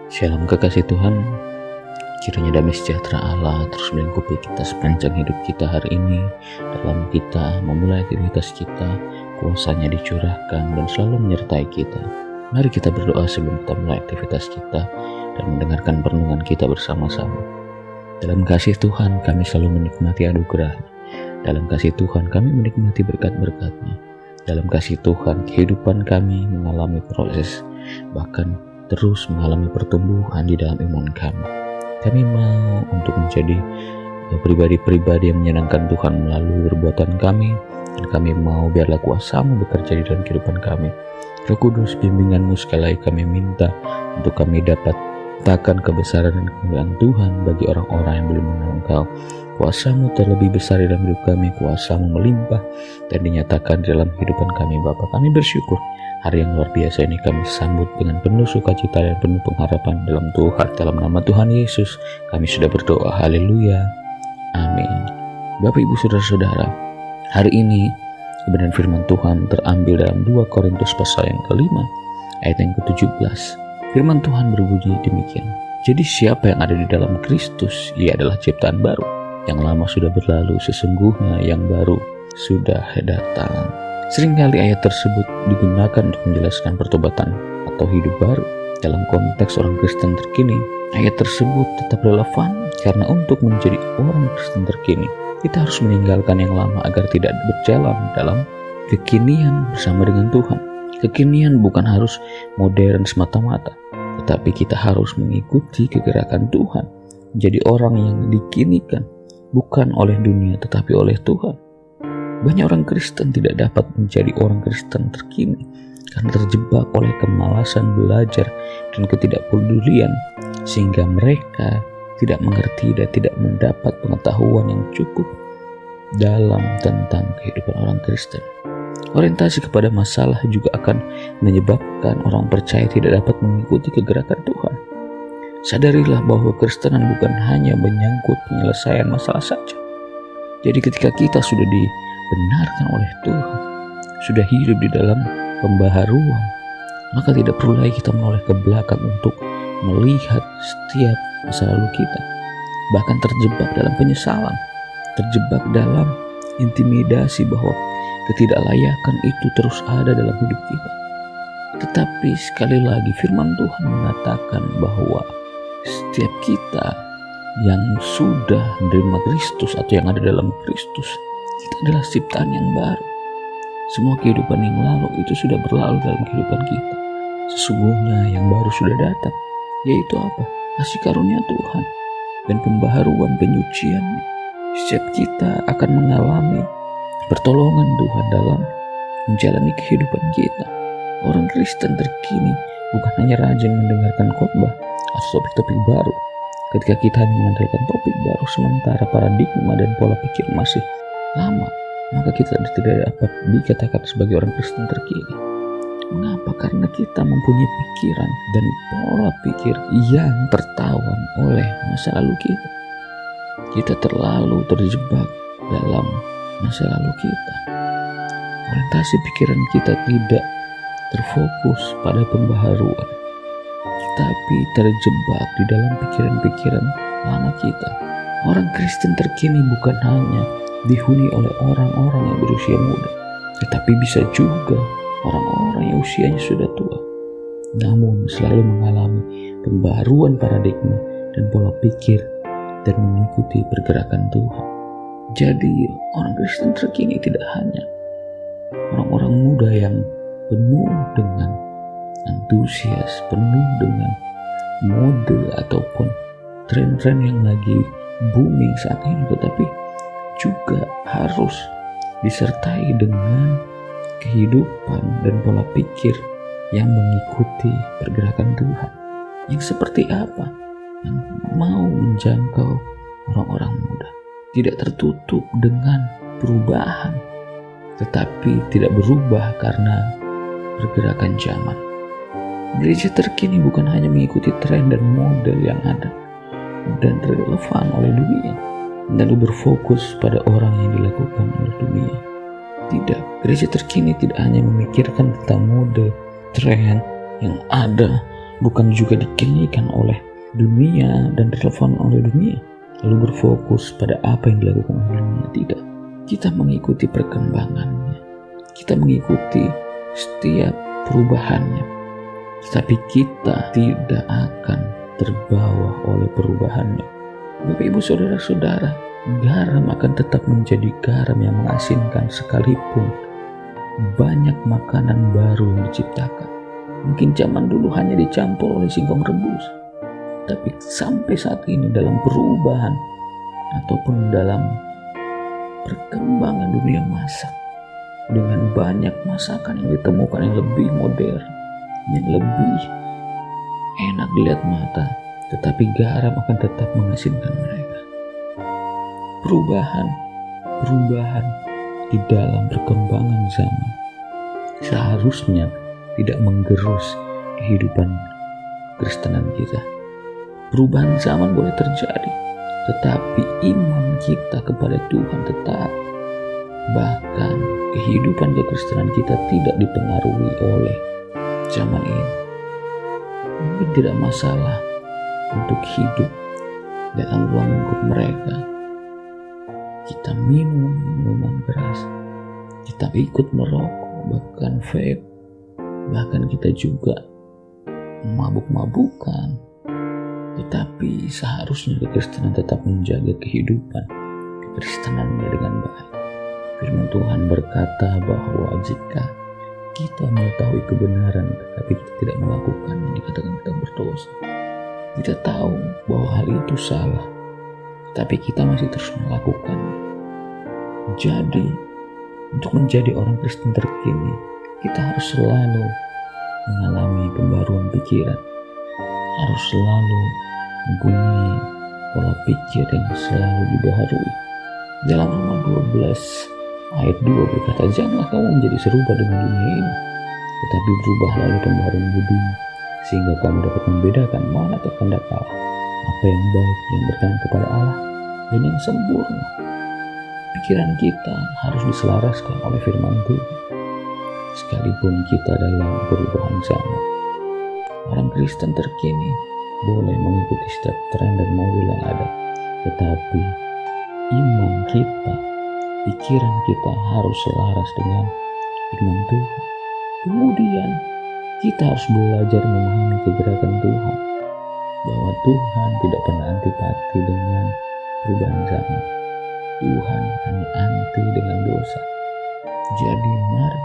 Shalom kekasih Tuhan, kiranya damai sejahtera Allah terus melingkupi kita sepanjang hidup kita hari ini. Dalam kita memulai aktivitas kita, kuasanya dicurahkan dan selalu menyertai kita. Mari kita berdoa sebelum kita mulai aktivitas kita dan mendengarkan perenungan kita bersama-sama. Dalam kasih Tuhan kami selalu menikmati anugerah-Nya. Dalam kasih Tuhan kami menikmati berkat-berkat-Nya. Dalam kasih Tuhan kehidupan kami mengalami proses, bahkan terus mengalami pertumbuhan di dalam iman kami. Kami mau untuk menjadi pribadi-pribadi yang menyenangkan Tuhan melalui perbuatan kami, dan kami mau biarlah kuasa-Mu bekerja di dalam kehidupan kami. Roh Kudus, bimbingan-Mu sekali lagi kami minta untuk kami dapat takkan kebesaran dan kemuliaan Tuhan bagi orang-orang yang belum mengenal Engkau. Kuasa-Mu terlebih besar di dalam hidup kami, kuasa-Mu melimpah dan dinyatakan di dalam kehidupan kami. Bapa, kami bersyukur hari yang luar biasa ini kami sambut dengan penuh sukacita dan penuh pengharapan dalam Tuhan. Dalam nama Tuhan Yesus kami sudah berdoa. Haleluya. Amin. Bapak, Ibu, Saudara-saudara, hari ini kebenaran firman Tuhan terambil dalam 2 Korintus pasal yang kelima ayat yang ke-17. Firman Tuhan berbunyi demikian. Jadi siapa yang ada di dalam Kristus, ia adalah ciptaan baru. Yang lama sudah berlalu, sesungguhnya yang baru sudah datang. Seringkali ayat tersebut digunakan untuk menjelaskan pertobatan atau hidup baru. Dalam konteks orang Kristen terkini, ayat tersebut tetap relevan karena untuk menjadi orang Kristen terkini, kita harus meninggalkan yang lama agar tidak berjalan dalam kekinian bersama dengan Tuhan. Kekinian bukan harus modern semata-mata, tetapi kita harus mengikuti kegerakan Tuhan, menjadi orang yang dikinikan, bukan oleh dunia tetapi oleh Tuhan. Banyak orang Kristen tidak dapat menjadi orang Kristen terkini karena terjebak oleh kemalasan belajar dan ketidakpedulian, sehingga mereka tidak mengerti dan tidak mendapat pengetahuan yang cukup dalam tentang kehidupan orang Kristen. Orientasi kepada masalah juga akan menyebabkan orang percaya tidak dapat mengikuti kegerakan Tuhan. Sadarilah bahwa Kristenan bukan hanya menyangkut penyelesaian masalah saja. Jadi ketika kita sudah dibenarkan oleh Tuhan, sudah hidup di dalam pembaharuan, maka tidak perlu lagi kita menoleh ke belakang untuk melihat setiap masa lalu kita, bahkan terjebak dalam penyesalan, terjebak dalam intimidasi bahwa ketidaklayakan itu terus ada dalam hidup kita. Tetapi sekali lagi firman Tuhan mengatakan bahwa setiap kita yang sudah menerima Kristus atau yang ada dalam Kristus, kita adalah ciptaan yang baru. Semua kehidupan yang lalu itu sudah berlalu dalam kehidupan kita. Sesungguhnya yang baru sudah datang, yaitu apa? Kasih karunia Tuhan dan pembaharuan penyucian-Nya. Setiap kita akan mengalami pertolongan Tuhan dalam menjalani kehidupan kita. Orang Kristen terkini bukan hanya rajin mendengarkan khotbah atau topik-topik baru. Ketika kita hanya mengandalkan topik baru sementara paradigma dan pola pikir masih lama, maka kita tidak dapat dikatakan sebagai orang Kristen terkini. Mengapa? Karena kita mempunyai pikiran dan pola pikir yang tertawan oleh masa lalu kita. Kita terlalu terjebak dalam masa lalu kita. Orientasi pikiran kita tidak terfokus pada pembaharuan, tapi terjebak di dalam pikiran-pikiran lama kita. Orang Kristen terkini bukan hanya dihuni oleh orang-orang yang berusia muda, tetapi bisa juga orang-orang yang usianya sudah tua, namun selalu mengalami pembaharuan paradigma dan pola pikir dan mengikuti pergerakan Tuhan. Jadi orang Kristen terkini tidak hanya orang-orang muda yang penuh dengan antusias, penuh dengan mode ataupun tren-tren yang lagi booming saat ini, tetapi juga harus disertai dengan kehidupan dan pola pikir yang mengikuti pergerakan Tuhan. Yang seperti apa? Yang mau menjangkau orang-orang muda, tidak tertutup dengan perubahan, tetapi tidak berubah karena pergerakan zaman. Gereja terkini bukan hanya mengikuti tren dan model yang ada dan relevan oleh dunia, lalu berfokus pada orang yang dilakukan oleh dunia. Tidak, gereja terkini tidak hanya memikirkan tentang mode, tren, yang ada bukan juga dikendalikan oleh dunia dan relevan oleh dunia, lalu berfokus pada apa yang dilakukan oleh dunia. Tidak, kita mengikuti perkembangannya, kita mengikuti setiap perubahannya, tetapi kita tidak akan terbawa oleh perubahannya. Bapak Ibu Saudara-saudara, garam akan tetap menjadi garam yang mengasinkan sekalipun banyak makanan baru yang diciptakan. Mungkin zaman dulu hanya dicampur oleh singkong rebus, tapi sampai saat ini dalam perubahan ataupun dalam perkembangan dunia masak, dengan banyak masakan yang ditemukan yang lebih modern, yang lebih enak dilihat mata, tetapi garam akan tetap mengasinkan mereka. Perubahan di dalam perkembangan zaman seharusnya tidak menggerus kehidupan Kristenan kita. Perubahan zaman boleh terjadi, tetapi iman kita kepada Tuhan tetap. Bahkan kehidupan kekristenan kita tidak dipengaruhi oleh zaman ini. Mungkin tidak masalah untuk hidup dalam ruang lingkup mereka. Kita minum minuman keras, kita ikut merokok, bahkan vape, bahkan kita juga mabuk-mabukan. Tetapi seharusnya kekristenan tetap menjaga kehidupan kekristenannya dengan baik. Firman Tuhan berkata bahwa jika kita mengetahui kebenaran tetapi kita tidak melakukannya, dikatakan kita berdosa. Kita tahu bahwa hal itu salah, tapi kita masih terus melakukannya. Jadi, untuk menjadi orang Kristen terkini, kita harus selalu mengalami pembaruan pikiran, harus selalu mempunyai pola pikir yang selalu dibaharui. Dalam Roma 12 ayat 2 berkata, janganlah kamu menjadi serupa dengan dunia ini, tetapi berubah lalu pembaharuan budimu, sehingga kamu dapat membedakan mana kehendak Allah, apa yang baik, yang berkenan kepada Allah, dan yang sempurna. Pikiran kita harus diselaraskan oleh firman Tuhan, sekalipun kita dalam perubahan zaman. Orang Kristen terkini boleh mengikuti setiap tren dan model yang ada, tetapi iman kita, pikiran kita harus selaras dengan firman Tuhan. Kemudian kita harus belajar memahami kegerakan Tuhan, bahwa Tuhan tidak pernah antipati dengan perubahan zaman. Tuhan hanya anti dengan dosa. Jadi mari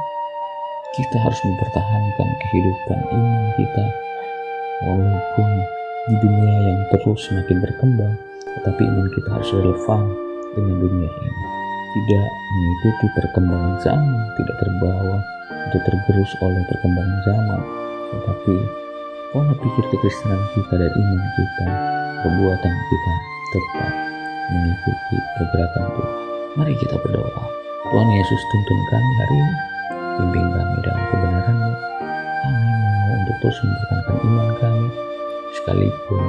kita harus mempertahankan kehidupan iman kita, walaupun di dunia yang terus semakin berkembang, tetapi iman kita harus relevan dengan dunia ini. Tidak mengikuti perkembangan zaman, tidak terbawa atau tergerus oleh perkembangan zaman, tetapi pola pikir kekristenan kita dan iman kita, perbuatan kita tetap mengikuti pergerakan Tuhan. Mari kita berdoa. Tuhan Yesus, tuntun kami hari ini, bimbing kami dalam kebenaran-Mu. Kami mau untuk terus mempertahankan iman kami, sekalipun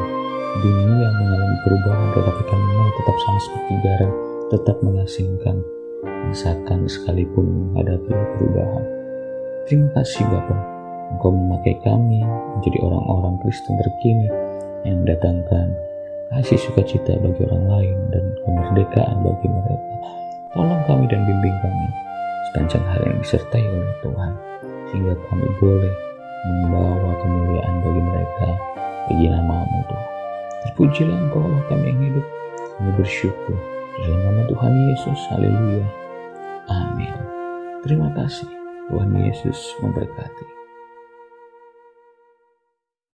dunia mengalami perubahan, tetapi kami mau tetap sama seperti garam, tetap mengasingkan masakan sekalipun menghadapi perubahan. Terima kasih Bapa, Engkau memakai kami menjadi orang-orang Kristen terkini yang mendatangkan kasih sukacita bagi orang lain dan kemerdekaan bagi mereka. Tolong kami dan bimbing kami sepanjang hari yang disertai oleh Tuhan, sehingga kami boleh membawa kemuliaan bagi mereka, bagi nama-Mu Tuhan. Terpujilah Engkau Allah kami yang hidup. Kami bersyukur dalam nama Tuhan Yesus. Haleluya. Amin. Terima kasih. Tuhan Yesus memberkati.